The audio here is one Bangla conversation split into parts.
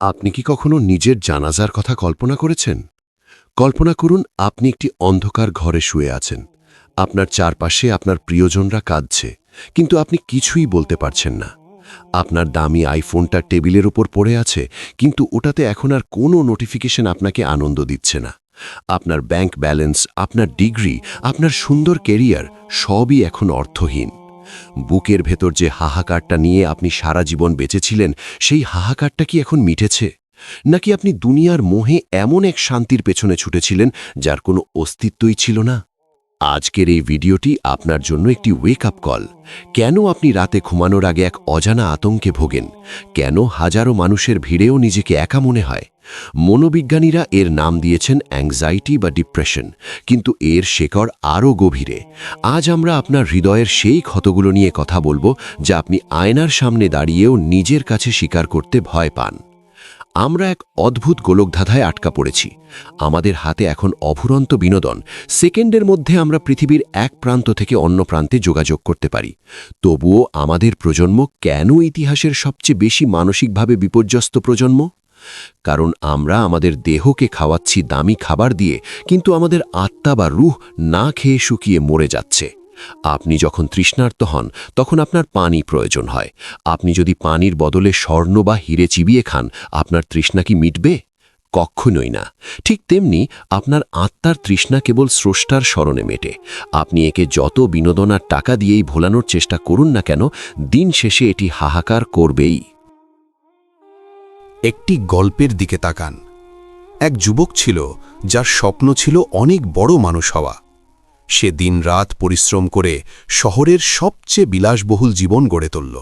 আপনি কি কখনো নিজের জানাজার কথা কল্পনা করেছেন? কল্পনা করুন আপনি একটি অন্ধকার ঘরে শুয়ে আছেন। আপনার চারপাশে আপনার প্রিয়জনরা কাঁদছে, কিন্তু আপনি কিছুই বলতে পারছেন না। আপনার দামি আইফোনটা টেবিলের উপর পড়ে আছে, কিন্তু ওটাতে এখন আর কোনো নোটিফিকেশন আপনাকে আনন্দ দিচ্ছে না। আপনার ব্যাংক ব্যালেন্স, আপনার ডিগ্রি, আপনার সুন্দর কেরিয়ার সবই এখন অর্থহীন। বুকের ভেতর যে হাহাকারটা নিয়ে আপনি সারা জীবন বেঁচেছিলেন, সেই হাহাকারটা কি এখন মিটেছে? নাকি আপনি দুনিয়ার মোহে এমন এক শান্তির পেছনে ছুটেছিলেন যার কোনো অস্তিত্বই ছিল না? আজকের এই ভিডিওটি আপনার জন্য একটি ওয়েক আপ কল। কেন আপনি রাতে ঘুমানোর আগে এক অজানা আতঙ্কে ভোগেন? কেন হাজারো মানুষের ভিড়েও নিজেকে একা মনে হয়? মনোবিজ্ঞানীরা এর নাম দিয়েছেন অ্যাংজাইটি বা ডিপ্রেশন, কিন্তু এর শেকড় আরও গভীরে। আজ আমরা আপনার হৃদয়ের সেই ক্ষতগুলো নিয়ে কথা বলবো যা আপনি আয়নার সামনে দাঁড়িয়েও নিজের কাছে স্বীকার করতে ভয় পান। আমরা এক অদ্ভুত গোলকধাঁধায় আটকা পড়েছি। আমাদের হাতে এখন অফুরন্ত বিনোদন। সেকেন্ডের মধ্যে আমরা পৃথিবীর এক প্রান্ত থেকে অন্য প্রান্তে যোগাযোগ করতে পারি। তবুও আমাদের প্রজন্ম কেন ইতিহাসের সবচেয়ে বেশি মানসিকভাবে বিপর্যস্ত প্রজন্ম? কারণ আমরা আমাদের দেহকে খাওয়াচ্ছি দামি খাবার দিয়ে, কিন্তু আমাদের আত্মা বা রুহ না খেয়ে শুকিয়ে মরে যাচ্ছে। আপনি যখন তৃষ্ণার্ত হন, তখন আপনার পানি প্রয়োজন হয়। আপনি যদি পানির বদলে স্বর্ণ বা হিরে চিবিয়ে খান, আপনার তৃষ্ণা কি মিটবে? কক্ষণই না। ঠিক তেমনি আপনার আত্মার তৃষ্ণা কেবল স্রষ্টার স্মরণে মেটে। আপনি একে যত বিনোদন আর টাকা দিয়েই ভোলানোর চেষ্টা করুন না কেন, দিন শেষে এটি হাহাকার করবেই। একটি গল্পের দিকে তাকান। এক যুবক ছিল যার স্বপ্ন ছিল অনেক বড় মানুষ হওয়া। সে দিনরাত পরিশ্রম করে শহরের সবচেয়ে বিলাসবহুল জীবন গড়ে তুলল।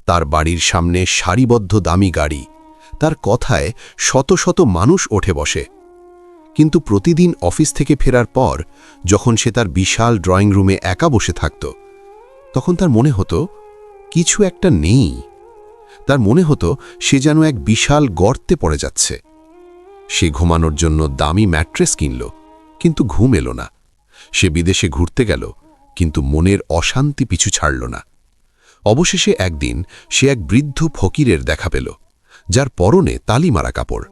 তার বাড়ির সামনে সারিবদ্ধ দামি গাড়ি, তার কথায় শত শত মানুষ ওঠে বসে। কিন্তু প্রতিদিন অফিস থেকে ফেরার পর যখন সে তার বিশাল ড্রয়িং রুমে একা বসে থাকত, তখন তার মনে হতো কিছু একটা নেই। তার মনে হতো সে যেন এক বিশাল গর্তে পড়ে যাচ্ছে। সে ঘুমানোর জন্য দামি ম্যাট্রেস কিনল, কিন্তু ঘুম এলো না। সে বিদেশে ঘুরতে গেল, কিন্তু মনের অশান্তি পিছু ছাড়ল না। অবশেষে একদিন সে এক বৃদ্ধ ফকিরের দেখা পেল, যার পরনে তালি মারা কাপড়।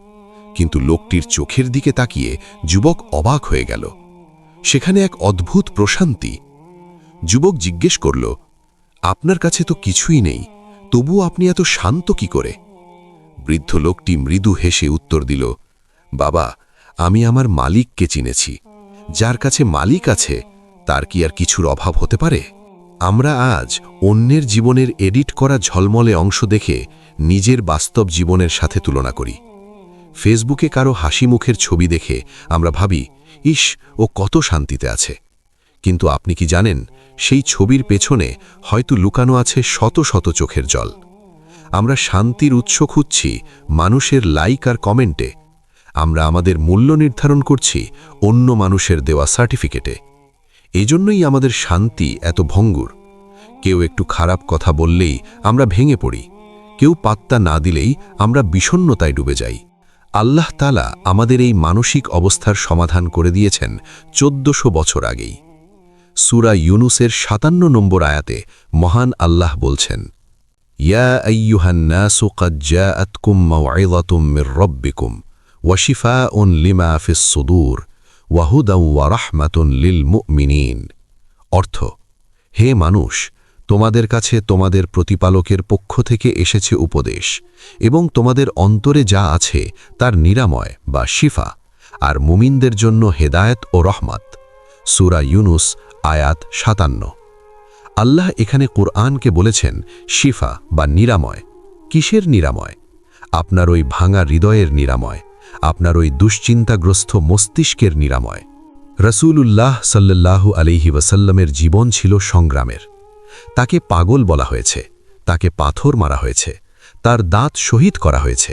কিন্তু লোকটির চোখের দিকে তাকিয়ে যুবক অবাক হয়ে গেল। সেখানে এক অদ্ভুত প্রশান্তি। যুবক জিজ্ঞেস করল, আপনার কাছে তো কিছুই নেই, তবুও আপনি এত শান্ত কি করে? বৃদ্ধ লোকটি মৃদু হেসে উত্তর দিল, বাবা, আমি আমার মালিককে চিনেছি। যার কাছে মালিক আছে, তার কি আর কিছুর অভাব হতে পারে? আমরা আজ অন্যের জীবনের এডিট করা ঝলমলে অংশ দেখে নিজের বাস্তব জীবনের সাথে তুলনা করি। ফেসবুকে কারো হাসি মুখের ছবি দেখে আমরা ভাবি, ইস, ও কত শান্তিতে আছে। কিন্তু আপনি কি জানেন, সেই ছবির পেছনে হয়তো লুকানো আছে শত শত চোখের জল। আমরা শান্তির উৎস খুঁজছি মানুষের লাইক আর কমেন্টে। আমরা আমাদের মূল্য নির্ধারণ করছি অন্য মানুষের দেওয়া সার্টিফিকেটে। এজন্যই আমাদের শান্তি এত ভঙ্গুর। কেউ একটু খারাপ কথা বললেই আমরা ভেঙে পড়ি, কেউ পাত্তা না দিলেই আমরা বিষণ্ণতায় ডুবে যাই। আল্লাহ তাআলা আমাদের এই মানসিক অবস্থার সমাধান করে দিয়েছেন 1400 বছর আগেই। সূরা ইউনুসের 57 নম্বর আয়াতে মহান আল্লাহ বলছেন, ইয়া আইয়ুহান নাসু ক্বাদ জাআতকুম মাউইযাতুম মির রাব্বিকুম ওয়া শিফাউন লিমা ফিস সুদূর ওয়া হুদাও ওয়া রাহমাতুন লিল মুমিনিন। অর্থ, হে মানুষ, তোমাদের কাছে তোমাদের প্রতিপালকের পক্ষ থেকে এসেছে উপদেশ, এবং তোমাদের অন্তরে যা আছে তার নিরাময় বা শিফা, আর মুমিনদের জন্য হেদায়েত ও রহমত। সূরা ইউনুস আয়াত 57। আল্লাহ এখানে কুরআনকে বলেছেন শিফা বা নিরাময়। কিসের নিরাময়? আপনার ওই ভাঙা হৃদয়ের নিরাময়, আপনার ওই দুশ্চিন্তাগ্রস্ত মস্তিষ্কের নিরাময়। রাসূলুল্লাহ সাল্লাল্লাহু আলাইহি ওয়াসাল্লামের জীবন ছিল সংগ্রামের। তাকে পাগল বলা হয়েছে, তাকে পাথর মারা হয়েছে, তার দাঁত শহীদ করা হয়েছে।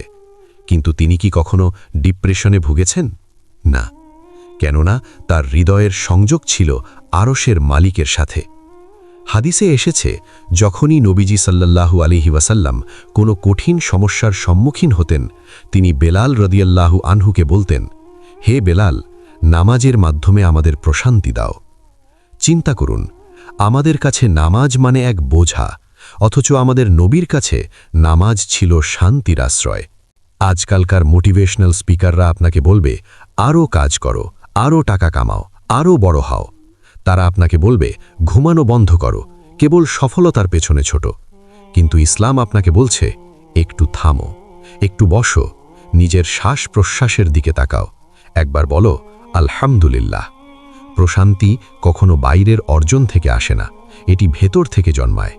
কিন্তু তিনি কি কখনো ডিপ্রেশনে ভুগেছেন? না, কেননা তার হৃদয়ের সংযোগ ছিল আরশের মালিকের সাথে। হাদিসে এসেছে, যখনই নবীজি সাল্লাল্লাহু আলাইহি ওয়াসাল্লাম কোনো কঠিন সমস্যার সম্মুখীন হতেন, তিনি বেলাল রাদিয়াল্লাহু আনহুকে বলতেন, হে বেলাল, নামাজের মাধ্যমে আমাদের প্রশান্তি দাও। চিন্তা করুন, আমাদের কাছে নামাজ মানে এক বোঝা, অথচ আমাদের নবীর কাছে নামাজ ছিল শান্তির আশ্রয়। আজকালকার মোটিভেশনাল স্পিকাররা আপনাকে বলবে আরও কাজ করো, আরও টাকা কামাও, আরও বড় হও। তারা আপনাকে বলবে ঘুমানো বন্ধ করো, কেবল সফলতার পেছনে ছোট। কিন্তু ইসলাম আপনাকে বলছে একটু থামো, একটু বসো, নিজের শ্বাস প্রশ্বাসের দিকে তাকাও, একবার বলো আলহামদুলিল্লাহ। প্রশান্তি কখনো বাইরের অর্জন থেকে আসে না, এটি ভেতর থেকে জন্মায়।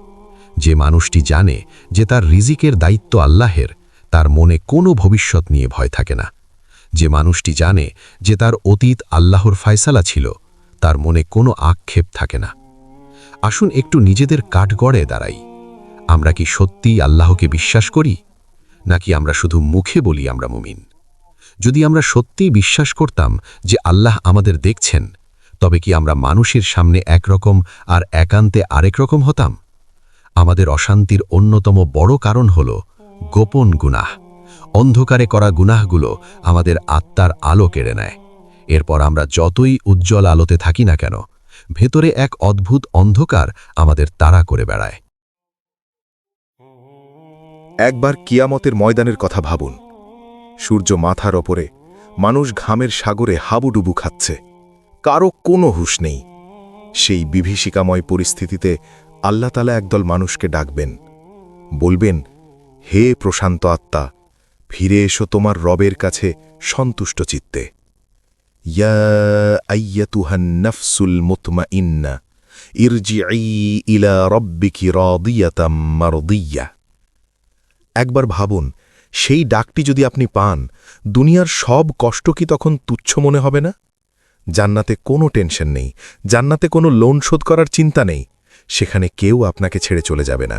যে মানুষটি জানে যে তার রিজিকের দায়িত্ব আল্লাহের, তার মনে কোনো ভবিষ্যৎ নিয়ে ভয় থাকে না। যে মানুষটি জানে যে তার অতীত আল্লাহর ফায়সালা ছিল, তার মনে কোনো আক্ষেপ থাকে না। আসুন একটু নিজেদের কাঠগড়ে দাঁড়াই। আমরা কি সত্যিই আল্লাহকে বিশ্বাস করি, নাকি আমরা শুধু মুখে বলি আমরা মুমিন? যদি আমরা সত্যিই বিশ্বাস করতাম যে আল্লাহ আমাদের দেখছেন, তবে কি আমরা মানুষের সামনে একরকম আর একান্তে আরেক রকম হতাম? আমাদের অশান্তির অন্যতম বড় কারণ হল গোপন গুনাহ। অন্ধকারে করা গুনাহগুলো আমাদের আত্মার আলো কেড়ে নেয়। এরপর আমরা যতই উজ্জ্বল আলোতে থাকি না কেন, ভেতরে এক অদ্ভুত অন্ধকার আমাদের তাড়া করে বেড়ায়। একবার কিয়ামতের ময়দানের কথা ভাবুন। সূর্য মাথার ওপরে, মানুষ ঘামের সাগরে হাবুডুবু খাচ্ছে, কারো কোনো হুঁশ নেই। সেই বিভীষিকাময় পরিস্থিতিতে আল্লাহ তাআলা একদল মানুষকে ডাকবেন, বলবেন, হে প্রশান্ত আত্মা, ফিরে এসো তোমার রবের কাছে সন্তুষ্ট চিত্তে। ইয়া আইয়াতুহান নাফসুল মুতমাইন্না ইরজিই ইলা রব্বিকি রাদিয়াতাম মারদিয়া। একবার ভাবুন, সেই ডাকটি যদি আপনি পান, দুনিয়ার সব কষ্ট কি তখন তুচ্ছ মনে হবে না? জান্নাতে কোনো টেনশন নেই, জান্নাতে কোনো লোন শোধ করার চিন্তা নেই, সেখানে কেউ আপনাকে ছেড়ে চলে যাবে না।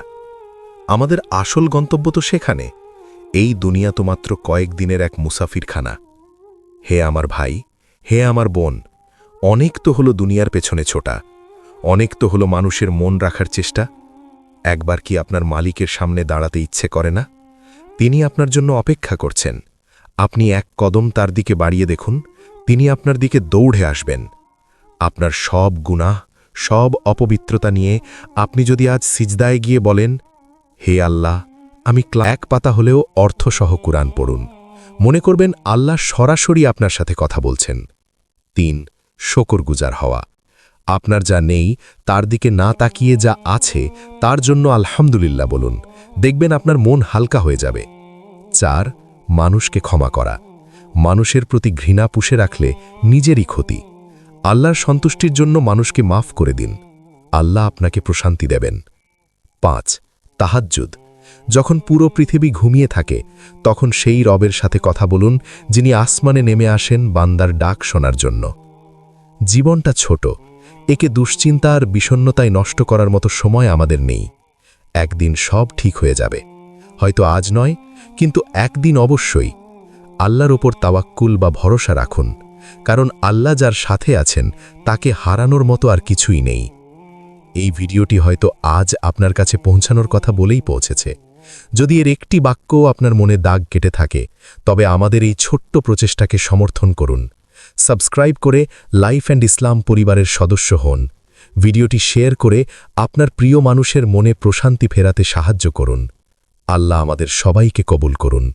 আমাদের আসল গন্তব্য তো সেখানে। এই দুনিয়া তো মাত্র কয়েকদিনের এক মুসাফিরখানা। হে আমার ভাই, হে আমার বোন, অনেক তো হলো দুনিয়ার পেছনে ছোটা, অনেক তো হলো মানুষের মন রাখার চেষ্টা। একবার কি আপনার মালিকের সামনে দাঁড়াতে ইচ্ছে করে না? তিনি আপনার জন্য অপেক্ষা করছেন। আপনি এক কদম তার দিকে বাড়িয়ে দেখুন, তিনি আপনার দিকে দৌড়ে আসবেন। আপনার সব গুনাহ, সব অপবিত্রতা নিয়ে আপনি যদি আজ সিজদায় গিয়ে বলেন, হে আল্লাহ, আমি এক পাতা হলেও অর্থসহ কুরআন পড়ুন, মনে করবেন আল্লাহ সরাসরি আপনার সাথে কথা বলছেন। ৩. শুকরগুজার হওয়া। আপনার যা নেই তার দিকে না তাকিয়ে যা আছে তার জন্য আলহামদুলিল্লাহ বলুন, দেখবেন আপনার মন হালকা হয়ে যাবে। ৪. মানুষকে ক্ষমা করা। মানুষের প্রতি ঘৃণা পুষে রাখলে নিজেরই ক্ষতি। আল্লাহর সন্তুষ্টির জন্য মানুষকে মাফ করে দিন, আল্লাহ আপনাকে প্রশান্তি দেবেন। ৫. তাহাজ্জুদ। যখন পুরো পৃথিবী ঘুমিয়ে থাকে, তখন সেই রবের সাথে কথা বলুন যিনি আসমানে নেমে আসেন বান্দার ডাক শোনার জন্য। জীবনটা ছোট, একে দুশ্চিন্তা আর বিষণ্ণতায় নষ্ট করার মতো সময় আমাদের নেই। একদিন সব ঠিক হয়ে যাবে, হয়তো আজ নয়, কিন্তু একদিন অবশ্যই। আল্লাহর ওপর তাওয়াক্কুল বা ভরসা রাখুন, কারণ আল্লাহ যার সাথে আছেন তাকে হারানোর মতো আর কিছুই নেই। এই ভিডিওটি হয়তো আজ আপনার কাছে পৌঁছানোর কথা বলেই পৌঁছেছে। যদি এর একটি বাক্যও আপনার মনে দাগ কেটে থাকে, তবে আমাদের এই ছোট্ট প্রচেষ্টাকে সমর্থন করুন। সাবস্ক্রাইব করে লাইফ অ্যান্ড ইসলাম পরিবারের সদস্য হন। ভিডিওটি শেয়ার করে আপনার প্রিয় মানুষের মনে প্রশান্তি ফেরাতে সাহায্য করুন। আল্লাহ আমাদের সবাইকে কবুল করুন।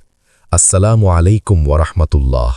আসসালামু আলাইকুম ওয়া রাহমাতুল্লাহ।